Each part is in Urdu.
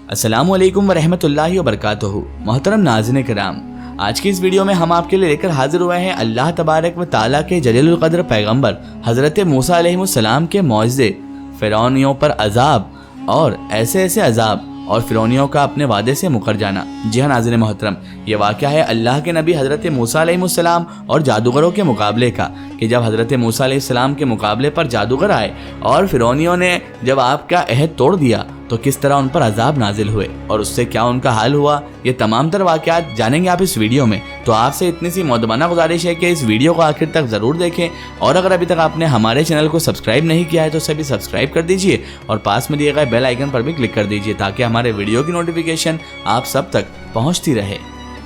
السلام علیکم ورحمۃ اللہ وبرکاتہ۔ محترم ناظرین کرام، آج کی اس ویڈیو میں ہم آپ کے لیے لے کر حاضر ہوئے ہیں اللہ تبارک و تعالیٰ کے جلیل القدر پیغمبر حضرت موسیٰ علیہ السلام کے معجزے، فرعونیوں پر عذاب اور ایسے عذاب اور فرعونیوں کا اپنے وعدے سے مکر جانا۔ جی ہاں ناظرین محترم، یہ واقعہ ہے اللہ کے نبی حضرت موسیٰ علیہ السلام اور جادوگروں کے مقابلے کا، کہ جب حضرت موسیٰ علیہ السلام کے مقابلے پر جادوگر آئے اور فرعونیوں نے جب آپ کا عہد توڑ دیا تو کس طرح ان پر عذاب نازل ہوئے اور اس سے کیا ان کا حال ہوا، یہ تمام تر واقعات جانیں گے آپ اس ویڈیو میں۔ تو آپ سے اتنی سی مؤدبانہ گزارش ہے کہ اس ویڈیو کو آخر تک ضرور دیکھیں، اور اگر ابھی تک آپ نے ہمارے چینل کو سبسکرائب نہیں کیا ہے تو اسے بھی سبسکرائب کر دیجئے اور پاس میں دیے گئے بیل آئیکن پر بھی کلک کر دیجئے تاکہ ہمارے ویڈیو کی نوٹیفیکیشن آپ سب تک پہنچتی رہے۔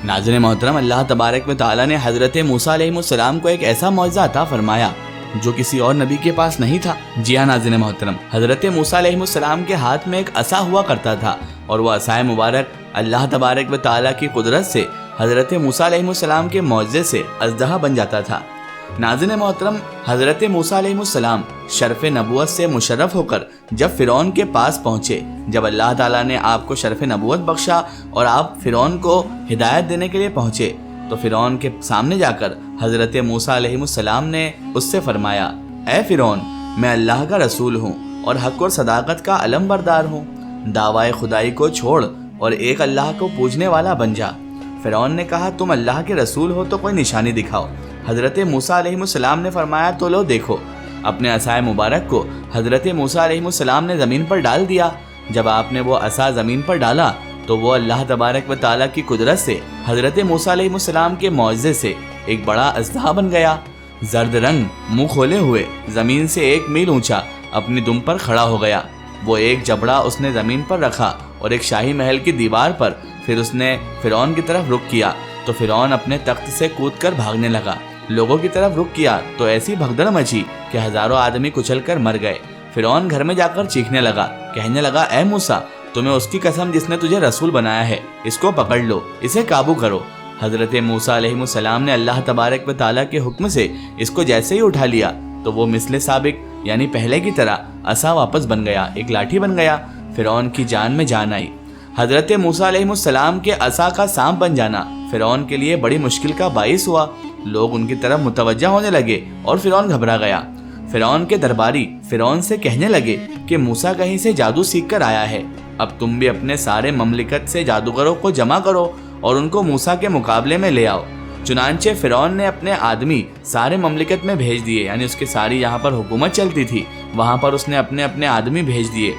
ناظرین محترم، اللہ تبارک و تعالیٰ نے حضرت موسیٰ علیہ السلام کو ایک ایسا معجزہ عطا فرمایا جو کسی اور نبی کے پاس نہیں تھا۔ جی ہاں ناظرین محترم، حضرت موسیٰ علیہ السلام کے ہاتھ میں ایک عصا ہوا کرتا تھا، اور وہ عصا مبارک اللہ تبارک و تعالیٰ کی قدرت سے حضرت موسیٰ علیہ السلام کے معجزے سے اژدہا بن جاتا تھا۔ ناظرین محترم، حضرت موسیٰ علیہ السلام شرف نبوت سے مشرف ہو کر جب فرعون کے پاس پہنچے، جب اللہ تعالیٰ نے آپ کو شرف نبوت بخشا اور آپ فرعون کو ہدایت دینے کے لیے پہنچے، تو فرعون کے سامنے جا کر حضرت موسیٰ علیہ السلام نے اس سے فرمایا، اے فرعون، میں اللہ کا رسول ہوں اور حق اور صداقت کا علم بردار ہوں، دعوی خدائی کو چھوڑ اور ایک اللہ کو پوجنے والا بن جا۔ فرعون نے کہا، تم اللہ کے رسول ہو تو کوئی نشانی دکھاؤ۔ حضرت موسیٰ علیہ السلام نے فرمایا، تو لو دیکھو۔ اپنے عصا مبارک کو حضرت موسیٰ علیہ السلام نے زمین پر ڈال دیا۔ جب آپ نے وہ عصا زمین پر ڈالا تو وہ اللہ تبارک و تعالیٰ کی قدرت سے حضرت موسیٰ علیہ السلام کے معجزے سے ایک بڑا اژدہا بن گیا، زرد رنگ، منہ کھولے ہوئے، زمین سے 1 میل اونچا، اپنی دم پر کھڑا ہو گیا۔ وہ ایک جبڑا اس نے زمین پر رکھا اور ایک شاہی محل کی دیوار پر، پھر اس نے فرعون کی طرف رخ کیا تو فرعون اپنے تخت سے کود کر بھاگنے لگا۔ لوگوں کی طرف رخ کیا تو ایسی بھگدڑ مچی کہ ہزاروں آدمی کچل کر مر گئے۔ فرعون گھر میں جا کر چیخنے لگا، کہنے لگا، اے موسیٰ، تمہیں اس کی قسم جس نے تجھے رسول بنایا ہے، اس کو پکڑ لو، اسے قابو کرو۔ حضرت موسیٰ علیہ السلام نے اللہ تبارک و تعالیٰ کے حکم سے اس کو جیسے ہی اٹھا لیا تو وہ مثل سابق یعنی پہلے کی طرح عصا واپس بن گیا، ایک لاٹھی بن گیا۔ فرعون کی جان میں جان آئی۔ حضرت موسیٰ علیہ السلام کے عصا کا سانپ بن جانا فرعون کے لیے بڑی مشکل کا باعث ہوا۔ لوگ ان کی طرف متوجہ ہونے لگے اور فرعون گھبرا گیا۔ فرعون کے درباری فرعون سے کہنے لگے کہ موسیٰ کہیں سے جادو سیکھ کر آیا ہے، اب تم بھی اپنے سارے مملکت سے جادوگروں کو جمع کرو اور ان کو موسیٰ کے مقابلے میں لے آؤ۔ چنانچہ فرعون نے اپنے آدمی سارے مملکت میں بھیج دیے، یعنی اس کی ساری یہاں پر حکومت چلتی تھی، وہاں پر اس نے اپنے آدمی بھیج دیے۔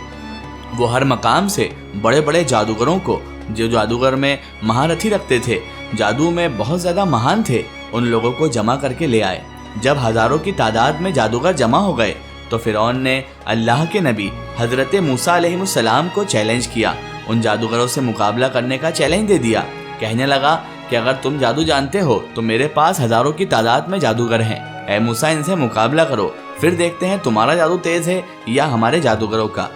وہ ہر مقام سے بڑے بڑے جادوگروں کو، جو جادوگر میں مہارتھی رکھتے تھے، جادو میں بہت زیادہ مہان تھے، ان لوگوں کو جمع کر کے لے آئے۔ جب ہزاروں کی تعداد میں جادوگر جمع ہو گئے تو فرعون نے اللہ کے نبی حضرت موسیٰ علیہ السلام کو چیلنج کیا، ان جادوگروں سے مقابلہ کرنے کا چیلنج دے دیا۔ کہنے لگا کہ اگر تم جادو جانتے ہو تو میرے پاس ہزاروں کی تعداد میں جادوگر ہیں، اے موسیٰ ان سے مقابلہ کرو، پھر دیکھتے ہیں تمہارا جادو تیز ہے یا ہمارے جادوگروں کا۔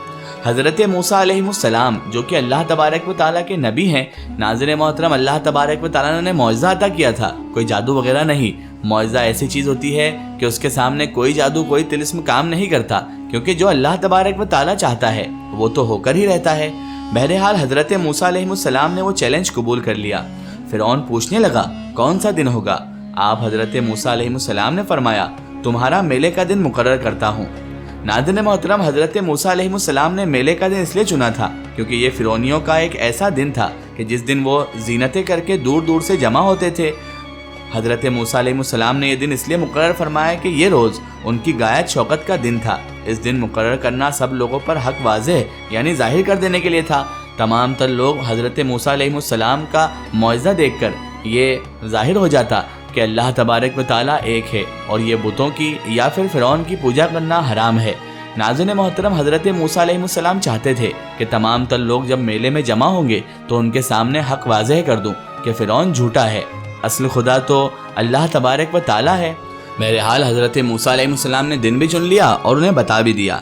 حضرت موسیٰ علیہ السلام جو کہ اللہ تبارک و تعالیٰ کے نبی ہیں، ناظرین محترم، اللہ تبارک و تعالیٰ نے معجزہ عطا کیا تھا، کوئی جادو وغیرہ نہیں۔ معجزہ ایسی چیز ہوتی ہے کہ اس کے سامنے کوئی جادو، کوئی طلسم کام نہیں کرتا، کیونکہ جو اللہ تبارک و تعالیٰ چاہتا ہے وہ تو ہو کر ہی رہتا ہے۔ بہرحال حضرت موسیٰ علیہ السلام نے وہ چیلنج قبول کر لیا۔ فرعون پوچھنے لگا، کون سا دن ہوگا؟ آپ حضرت موسیٰ علیہ السلام نے فرمایا، تمہارا میلے کا دن مقرر کرتا ہوں۔ ناظرین محترم، حضرت موسیٰ علیہ السلام نے میلے کا دن اس لیے چنا تھا کیونکہ یہ فرعونیوں کا ایک ایسا دن تھا کہ جس دن وہ زینتیں کر کے دور دور سے جمع ہوتے تھے۔ حضرت موسیٰ علیہ السلام نے یہ دن اس لیے مقرر فرمایا کہ یہ روز ان کی غایت شوکت کا دن تھا۔ اس دن مقرر کرنا سب لوگوں پر حق واضح یعنی ظاہر کر دینے کے لیے تھا۔ تمام تر لوگ حضرت موسیٰ علیہ السلام کا معجزہ دیکھ کر یہ ظاہر ہو جاتا کہ اللہ تبارک و تعالیٰ ایک ہے اور یہ بتوں کی یا پھر فرعون کی پوجا کرنا حرام ہے۔ ناظرین محترم، حضرت موسیٰ علیہ السلام چاہتے تھے کہ تمام تر لوگ جب میلے میں جمع ہوں گے تو ان کے سامنے حق واضح کر دوں کہ فرعون جھوٹا ہے، اصل خدا تو اللہ تبارک و تعالیٰ ہے۔ بہرحال حضرت موسیٰ علیہ السلام نے دن بھی چن لیا اور انہیں بتا بھی دیا۔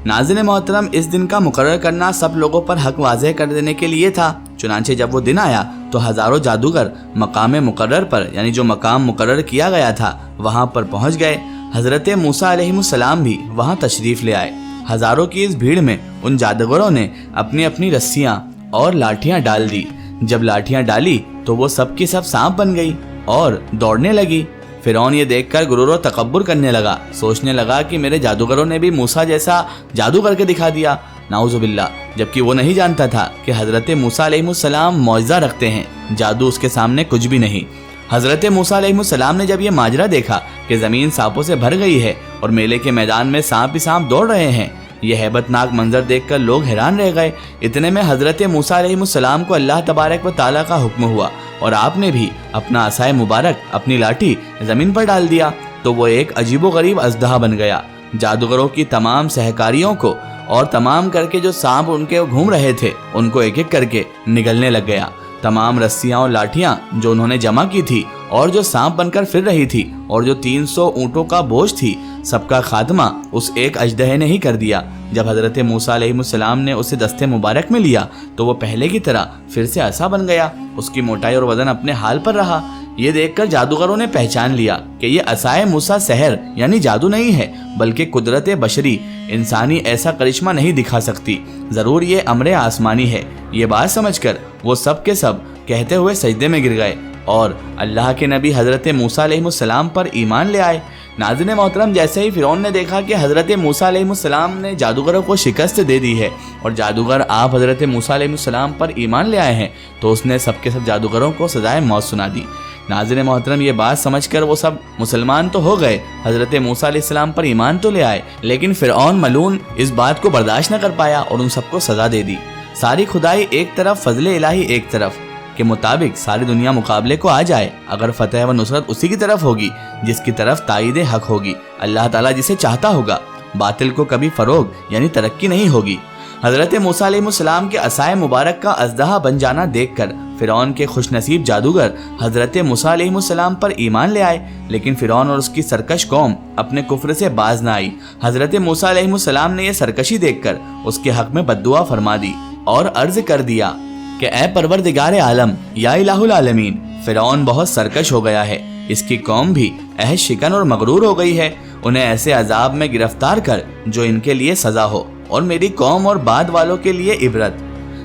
ناظرین محترم، اس دن کا مقرر کرنا سب لوگوں پر حق واضح کر دینے کے لیے تھا۔ چنانچہ جب وہ دن آیا تو ہزاروں جادوگر مقام مقرر پر، یعنی جو مقام مقرر کیا گیا تھا، وہاں پر پہنچ گئے۔ حضرت موسیٰ علیہ السلام بھی وہاں تشریف لے آئے۔ ہزاروں کی اس بھیڑ میں ان جادوگروں نے اپنی اپنی رسیاں اور لاٹھیاں ڈال دی۔ جب لاٹھیاں ڈالی تو وہ سب کی سب سانپ بن گئی اور دوڑنے لگی۔ فرعون یہ دیکھ کر غرور و تکبر کرنے لگا، سوچنے لگا کہ میرے جادوگروں نے بھی موسیٰ جیسا جادو کر کے دکھا دیا، نعوذ باللہ، جبکہ وہ نہیں جانتا تھا کہ حضرت موسیٰ علیہ السلام معجزہ رکھتے ہیں، جادو اس کے سامنے کچھ بھی نہیں۔ حضرت موسیٰ علیہ السلام نے جب یہ ماجرا دیکھا کہ زمین سانپوں سے بھر گئی ہے اور میلے کے میدان میں سانپ ہی سانپ دوڑ رہے ہیں، یہ ہیبت ناک منظر دیکھ کر لوگ حیران رہ گئے۔ اتنے میں حضرت موسیٰ علیہ السلام کو اللہ تبارک و تعالیٰ کا حکم ہوا اور آپ نے بھی اپنا عصائے مبارک، اپنی لاٹھی زمین پر ڈال دیا تو وہ ایک عجیب و غریب اژدہا بن گیا۔ جادوگروں کی تمام سہکاریوں کو اور تمام کر کے جو سانپ ان کے گھوم رہے تھے ان کو ایک ایک کر کے نگلنے لگ گیا۔ تمام رسیاں اور لاٹھیاں جو انہوں نے جمع کی تھی اور جو سانپ بن کر پھر رہی تھی اور جو 300 اونٹوں کا بوجھ تھی، سب کا خاتمہ اس ایک اژدہے نے ہی کر دیا۔ جب حضرت موسیٰ علیہ السلام نے اسے دستے مبارک میں لیا تو وہ پہلے کی طرح پھر سے عصا بن گیا، اس کی موٹائی اور وزن اپنے حال پر رہا۔ یہ دیکھ کر جادوگروں نے پہچان لیا کہ یہ عصائے موسیٰ سحر یعنی جادو نہیں ہے، بلکہ قدرت بشری، انسانی ایسا کرشمہ نہیں دکھا سکتی، ضرور یہ امر آسمانی ہے۔ یہ بات سمجھ کر وہ سب کے سب کہتے ہوئے سجدے میں گر گئے اور اللہ کے نبی حضرت موسیٰ علیہ السلام پر ایمان لے آئے۔ ناظرین محترم، جیسے ہی فرعون نے دیکھا کہ حضرت موسیٰ علیہ السلام نے جادوگروں کو شکست دے دی ہے اور جادوگر آپ حضرت موسیٰ علیہ السلام پر ایمان لے آئے ہیں، تو اس نے سب کے سب جادوگروں کو سزائے موت سنا دی۔ ناظرین محترم، یہ بات سمجھ کر وہ سب مسلمان تو ہو گئے، حضرت موسیٰ علیہ السلام پر ایمان تو لے آئے، لیکن فرعون ملعون اس بات کو برداشت نہ کر پایا اور ان سب کو سزا دے دی۔ ساری خدائی ایک طرف، فضل الہی ایک طرف کے مطابق ساری دنیا مقابلے کو آ جائے، اگر فتح و نصرت اسی کی طرف ہوگی جس کی طرف تائید حق ہوگی، اللہ تعالیٰ جسے چاہتا ہوگا، باطل کو کبھی فروغ یعنی ترقی نہیں ہوگی۔ حضرت موسیٰ علیہ السلام کے عصائے مبارک کا اژدہا بن جانا دیکھ کر فرعون کے خوش نصیب جادوگر حضرت موسیٰ علیہ السلام پر ایمان لے آئے، لیکن فرعون اور اس کی سرکش قوم اپنے کفر سے باز نہ آئی۔ حضرت موسیٰ علیہ السلام نے یہ سرکشی دیکھ کر اس کے حق میں بددعا فرما دی اور عرض کر دیا کہ اے پروردگار عالم، یا الہ العالمین، فرعون بہت سرکش ہو گیا ہے، اس کی قوم بھی عہد شکن اور مغرور ہو گئی ہے، انہیں ایسے عذاب میں گرفتار کر جو ان کے لیے سزا ہو اور میری قوم اور بعد والوں کے لیے عبرت۔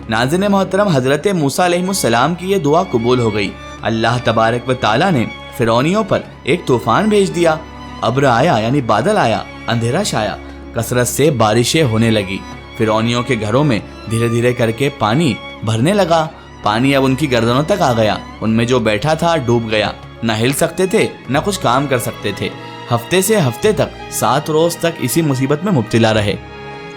ناظرین محترم، حضرت موسیٰ علیہ السلام کی یہ دعا قبول ہو گئی۔ اللہ تبارک و تعالیٰ نے فرعونیوں پر ایک طوفان بھیج دیا، ابر آیا یعنی بادل آیا، اندھیرا چھایا، کثرت سے بارشیں ہونے لگی، فرعونیوں کے گھروں میں دھیرے دھیرے کر کے پانی بھرنے لگا، پانی اب ان کی گردنوں تک آ گیا، ان میں جو بیٹھا تھا ڈوب گیا، نہ ہل سکتے تھے نہ کچھ کام کر سکتے تھے، ہفتے سے ہفتے تک 7 روز تک اسی مصیبت میں مبتلا رہے۔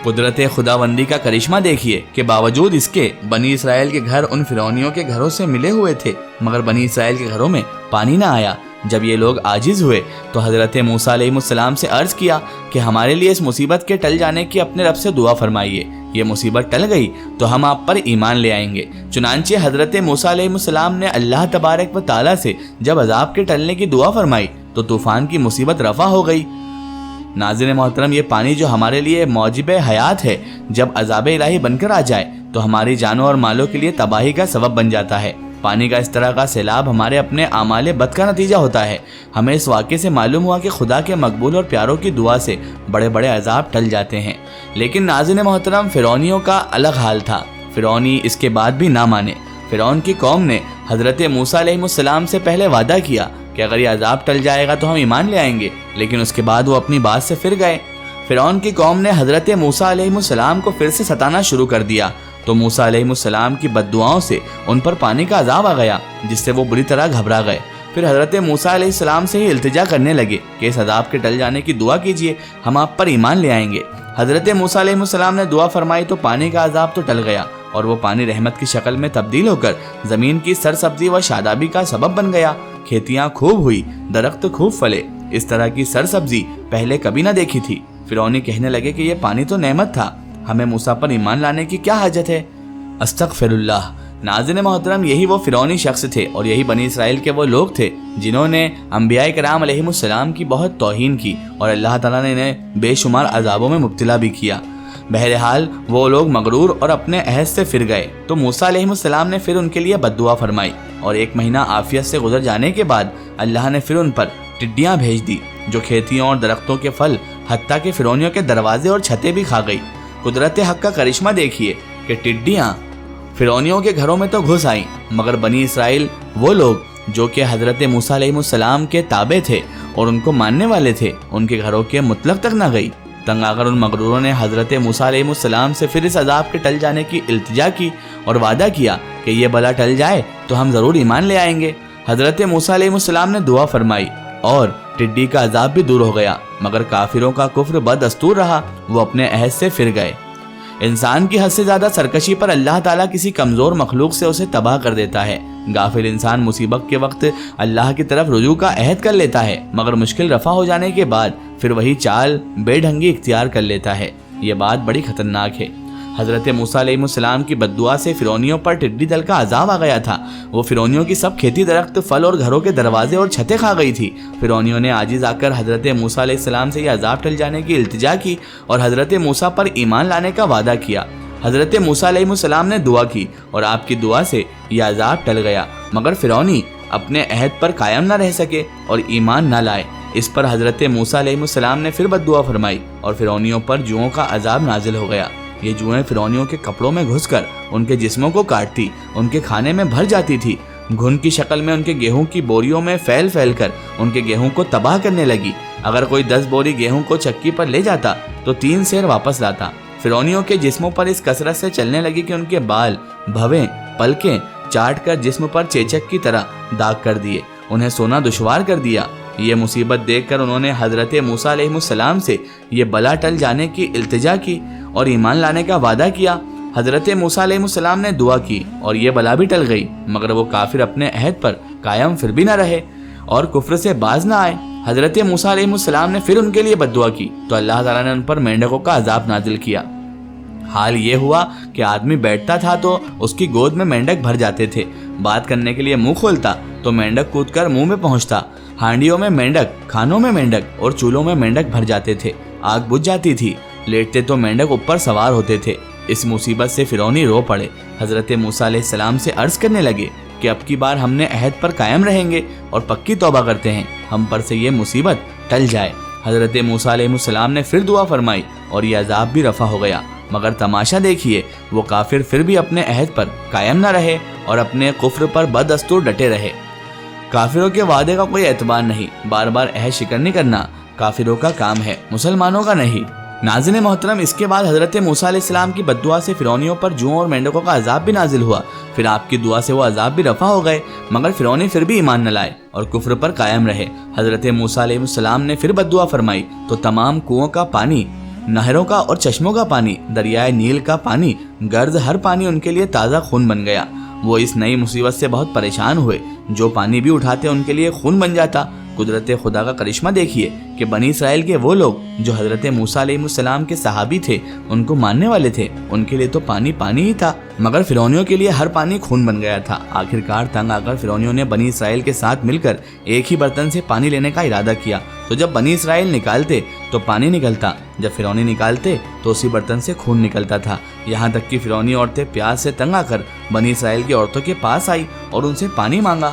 قدرت خداوندی کا کرشمہ دیکھیے کہ باوجود اس کے بنی اسرائیل کے گھر ان فرعونیوں کے گھروں سے ملے ہوئے تھے، مگر بنی اسرائیل کے گھروں میں پانی نہ آیا۔ جب یہ لوگ عاجز ہوئے تو حضرت موسیٰ علیہ السلام سے عرض کیا کہ ہمارے لیے اس مصیبت کے ٹل جانے کی اپنے رب سے دعا فرمائیے، یہ مصیبت ٹل گئی تو ہم آپ پر ایمان لے آئیں گے۔ چنانچہ حضرت موسیٰ علیہ السلام نے اللہ تبارک و تعالیٰ سے جب عذاب کے ٹلنے کی دعا فرمائی تو طوفان کی مصیبت رفع ہو گئی۔ ناظرین محترم، یہ پانی جو ہمارے لیے موجب حیات ہے، جب عذاب الہی بن کر آ جائے تو ہماری جانوں اور مالوں کے لیے تباہی کا سبب بن جاتا ہے۔ پانی کا اس طرح کا سیلاب ہمارے اپنے اعمال بد کا نتیجہ ہوتا ہے۔ ہمیں اس واقعے سے معلوم ہوا کہ خدا کے مقبول اور پیاروں کی دعا سے بڑے بڑے عذاب ٹل جاتے ہیں، لیکن ناظرین محترم، فرعونیوں کا الگ حال تھا۔ فرعونی اس کے بعد بھی نہ مانے۔ فرعون کی قوم نے حضرت موسیٰ علیہ السلام سے پہلے وعدہ کیا کہ اگر یہ عذاب ٹل جائے گا تو ہم ایمان لے آئیں گے، لیکن اس کے بعد وہ اپنی بات سے پھر گئے۔ فرعون کی قوم نے حضرت موسیٰ علیہ السلام کو پھر سے ستانا شروع کر دیا تو موسیٰ علیہ السلام کی بد دعاؤں سے ان پر پانی کا عذاب آ گیا، جس سے وہ بری طرح گھبرا گئے۔ پھر حضرت موسیٰ علیہ السلام سے ہی التجا کرنے لگے کہ اس عذاب کے ٹل جانے کی دعا کیجیے، ہم آپ پر ایمان لے آئیں گے۔ حضرت موسیٰ علیہ السلام نے دعا فرمائی تو پانی کا عذاب تو ٹل گیا اور وہ پانی رحمت کی شکل میں تبدیل ہو کر زمین کی سرسبزی و شادابی کا سبب بن گیا۔ کھیتیاں خوب ہوئی، درخت خوب پھلے، اس طرح کی سرسبزی پہلے کبھی نہ دیکھی تھی۔ فرعونی کہنے لگے کہ یہ پانی تو نعمت تھا، ہمیں موسیٰ پر ایمان لانے کی کیا حاجت ہے؟ استغفر اللہ۔ ناظرین محترم، یہی وہ فرعونی شخص تھے اور یہی بنی اسرائیل کے وہ لوگ تھے جنہوں نے انبیاء کرام علیہ السلام کی بہت توہین کی اور اللہ تعالیٰ نے انہیں بے شمار عذابوں میں مبتلا بھی کیا۔ بہرحال وہ لوگ مغرور اور اپنے عہد سے پھر گئے تو موسیٰ علیہ السلام نے پھر ان کے لیے بد دعا فرمائی اور 1 مہینہ عافیت سے گزر جانے کے بعد اللہ نے پھر ان پر ٹڈیاں بھیج دی جو کھیتیوں اور درختوں کے پھل حتیٰ کہ فرعونیوں کے دروازے اور چھتیں بھی کھا گئی۔ قدرت حق کا کرشمہ دیکھیے کہ ٹڈیاں فرعونیوں کے گھروں میں تو گھس آئیں، مگر بنی اسرائیل وہ لوگ جو کہ حضرت موسیٰ علیہ السلام کے تابع تھے اور ان کو ماننے والے تھے، ان کے گھروں کے مطلق تک نہ گئی۔ تنگ آ کر ان مغروروں نے حضرت موسیٰ علیہ السلام سے پھر اس عذاب کے ٹل جانے کی التجا کی اور وعدہ کیا کہ یہ بلا ٹل جائے تو ہم ضرور ایمان لے آئیں گے۔ حضرت موسیٰ علیہ السلام نے دعا فرمائی اور ٹڈی کا عذاب بھی دور ہو گیا، مگر کافروں کا کفر بدستور رہا، وہ اپنے عہد سے پھر گئے۔ انسان کی حد سے زیادہ سرکشی پر اللہ تعالیٰ کسی کمزور مخلوق سے اسے تباہ کر دیتا ہے۔ غافل انسان مصیبت کے وقت اللہ کی طرف رجوع کا عہد کر لیتا ہے، مگر مشکل رفع ہو جانے کے بعد پھر وہی چال بے ڈھنگی اختیار کر لیتا ہے۔ یہ بات بڑی خطرناک ہے۔ حضرت موسیٰ علیہ السلام کی بددعا سے فرعونیوں پر ٹڈی دل کا عذاب آ گیا تھا۔ وہ فرعونیوں کی سب کھیتی درخت، پھل اور گھروں کے دروازے اور چھتیں کھا گئی تھی۔ فرعونیوں نے عاجز آ کر حضرت موسیٰ علیہ السلام سے یہ عذاب ٹل جانے کی التجا کی اور حضرت موسیٰ پر ایمان لانے کا وعدہ کیا۔ حضرت موسیٰ علیہ السلام نے دعا کی اور آپ کی دعا سے یہ عذاب ٹل گیا، مگر فرعونی اپنے عہد پر قائم نہ رہ سکے اور ایمان نہ لائے۔ اس پر حضرت موسیٰ علیہ السلام نے پھر بددعا فرمائی اور فرعونیوں پر جوؤں کا عذاب نازل ہو گیا۔ یہ جوئیں فرعونیوں کے کپڑوں میں گھس کر ان کے جسموں کو کاٹتی، ان کے کھانے میں بھر جاتی تھی، گھن کی شکل میں ان کے گیہوں کی بوریوں میں پھیل پھیل کر ان کے گیہوں کو تباہ کرنے لگی۔ اگر کوئی 10 بوری گیہوں کو چکی پر لے جاتا تو 3 سیر واپس لاتا۔ فرعونیوں کے جسموں پر اس کثرت سے چلنے لگی کہ ان کے بال، بھویں، پلکیں چاٹ کر جسم پر چیچک کی طرح داغ کر دیے، انہیں سونا دشوار کر دیا۔ یہ مصیبت دیکھ کر انہوں نے حضرت موسیٰ علیہ السلام سے یہ بلا ٹل جانے کی التجا کی اور ایمان لانے کا وعدہ کیا۔ حضرت موسیٰ علیہ السلام نے دعا کی اور یہ بلا بھی ٹل گئی، مگر وہ کافر اپنے عہد پر قائم پھر بھی نہ رہے اور کفر سے باز نہ آئے۔ حضرت موسیٰ علیہ السلام نے پھر ان کے لیے بددعا کی تو اللہ تعالیٰ نے ان پر مینڈکوں کا عذاب نازل کیا۔ حال یہ ہوا کہ آدمی بیٹھتا تھا تو اس کی گود میں مینڈک بھر جاتے تھے، بات کرنے کے لیے منہ کھولتا تو مینڈک کود کر منہ میں پہنچتا، ہانڈیوں میں مینڈک، کھانوں میں مینڈک اور چولہوں میں مینڈک بھر جاتے تھے، آگ بجھ جاتی تھی، لیٹتے تو مینڈک اوپر سوار ہوتے تھے۔ اس مصیبت سے فرعونی رو پڑے، حضرت موسیٰ علیہ السلام سے عرض کرنے لگے کہ اب کی بار ہم نے عہد پر قائم رہیں گے اور پکی توبہ کرتے ہیں، ہم پر سے یہ مصیبت ٹل جائے۔ حضرت موسیٰ علیہ السلام نے پھر دعا فرمائی اور یہ عذاب بھی رفع ہو گیا، مگر تماشا دیکھیے، وہ کافر پھر بھی اپنے عہد پر قائم نہ رہے اور اپنے کفر پر بدستور ڈٹے رہے۔ کافروں کے وعدے کا کوئی اعتبار نہیں، بار بار عہد شکنی کرنا کافروں کا کام ہے، مسلمانوں کا نہیں۔ ناظرین محترم، اس کے بعد حضرت موسیٰ علیہ السلام کی بددعا سے فرعونیوں پر جوؤں اور مینڈکوں کا عذاب بھی نازل ہوا۔ پھر آپ کی دعا سے وہ عذاب بھی رفع ہو گئے، مگر فرعونی پھر بھی ایمان نہ لائے اور کفر پر قائم رہے۔ حضرت موسیٰ علیہ السلام نے پھر بددعا فرمائی تو تمام کنوؤں کا پانی، نہروں کا اور چشموں کا پانی، دریائے نیل کا پانی، گرد ہر پانی ان کے لیے تازہ خون بن گیا۔ وہ اس نئی مصیبت سے بہت پریشان ہوئے، جو پانی بھی اٹھاتے ان کے لیے خون بن جاتا۔ قدرت خدا کا کرشمہ دیکھیے کہ بنی اسرائیل کے وہ لوگ جو حضرت موسیٰ علیہ السلام کے صحابی تھے، ان کو ماننے والے تھے، ان کے لیے تو پانی پانی ہی تھا، مگر فرعونیوں کے لیے ہر پانی خون بن گیا تھا۔ آخرکار تنگ آ کر فرعونیوں نے بنی اسرائیل کے ساتھ مل کر ایک ہی برتن سے پانی لینے کا ارادہ کیا، تو جب بنی اسرائیل نکالتے تو پانی نکلتا، جب فرعونی نکالتے تو اسی برتن سے خون نکلتا تھا۔ یہاں تک کہ فرعونی عورتیں پیاس سے تنگ آ کر بنی اسرائیل کی عورتوں کے پاس آئی اور ان سے پانی مانگا،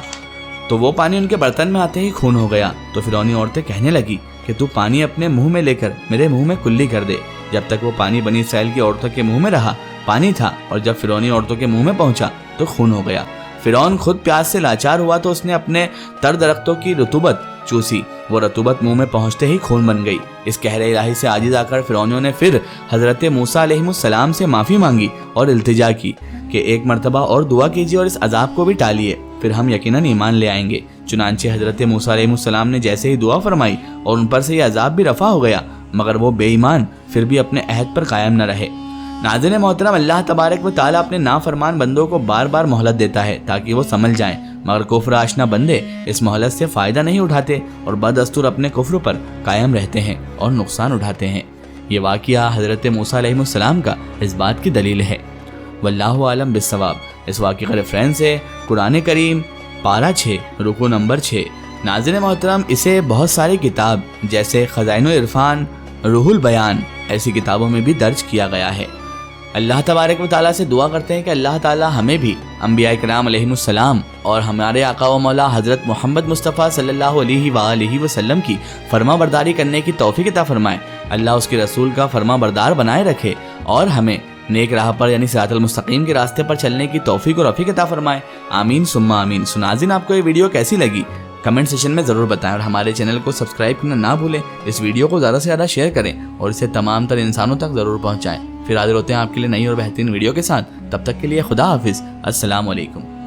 تو وہ پانی ان کے برتن میں آتے ہی خون ہو گیا۔ تو فرعونی عورتیں کہنے لگی کہ تو پانی اپنے منہ میں لے کر میرے منہ میں کلی کر دے۔ جب تک وہ پانی بنی اسرائیل کی عورتوں کے منہ میں رہا پانی تھا، اور جب فرعونی عورتوں کے منہ میں پہنچا تو خون ہو گیا۔ فرعون خود پیاس سے لاچار ہوا تو اس نے اپنے تر درختوں کی رطوبت چوسی، وہ رطوبت منہ میں پہنچتے ہی خون بن گئی۔ اس قہر الہی سے عاجز آ کر فرعونیوں نے پھر حضرت موسیٰ علیہ السلام سے معافی مانگی اور التجا کی کہ ایک مرتبہ اور دعا کیجیے اور اس عذاب کو بھی ٹالیے، پھر ہم یقیناً ایمان لے آئیں گے۔ چنانچہ حضرت موسیٰ علیہ السلام نے جیسے ہی دعا فرمائی اور ان پر سے یہ عذاب بھی رفع ہو گیا، مگر وہ بے ایمان پھر بھی اپنے عہد پر قائم نہ رہے۔ ناظرین محترم، اللہ تبارک و تعالیٰ اپنے نافرمان بندوں کو بار بار مہلت دیتا ہے تاکہ وہ سمجھ جائیں، مگر کفر آشنا بندے اس مہلت سے فائدہ نہیں اٹھاتے اور بدستور اپنے کفر پر قائم رہتے ہیں اور نقصان اٹھاتے ہیں۔ یہ واقعہ حضرت موسیٰ علیہ السلام کا اس بات کی دلیل ہے۔ واللہ عالم بالصواب۔ اس واقعے کا ریفرنس ہے قرآن کریم پارہ 6 رکوع نمبر 6۔ ناظرین محترم، اسے بہت ساری کتاب جیسے خزائن العرفان، روح البیان ایسی کتابوں میں بھی درج کیا گیا ہے۔ اللہ تبارک و تعالیٰ سے دعا کرتے ہیں کہ اللہ تعالیٰ ہمیں بھی انبیاء کرام علیہ السلام اور ہمارے آقا و مولا حضرت محمد مصطفیٰ صلی اللہ علیہ وآلہ وسلم کی فرما برداری کرنے کی توفیق عطا فرمائے۔ اللہ اس کے رسول کا فرما بردار بنائے رکھے اور ہمیں نیک راہ پر یعنی صراط المستقیم کے راستے پر چلنے کی توفیق اور رفیق عطا فرمائے، آمین ثم آمین۔ ناظرین، آپ کو یہ ویڈیو کیسی لگی کمنٹ سیکشن میں ضرور بتائیں، اور ہمارے چینل کو سبسکرائب کرنا نہ بھولیں۔ اس ویڈیو کو زیادہ سے زیادہ شیئر کریں اور اسے تمام تر انسانوں تک ضرور پہنچائیں۔ پھر حاضر ہوتے ہیں آپ کے لیے نئی اور بہترین ویڈیو کے ساتھ، تب تک کے لیے خدا حافظ، السلام علیکم۔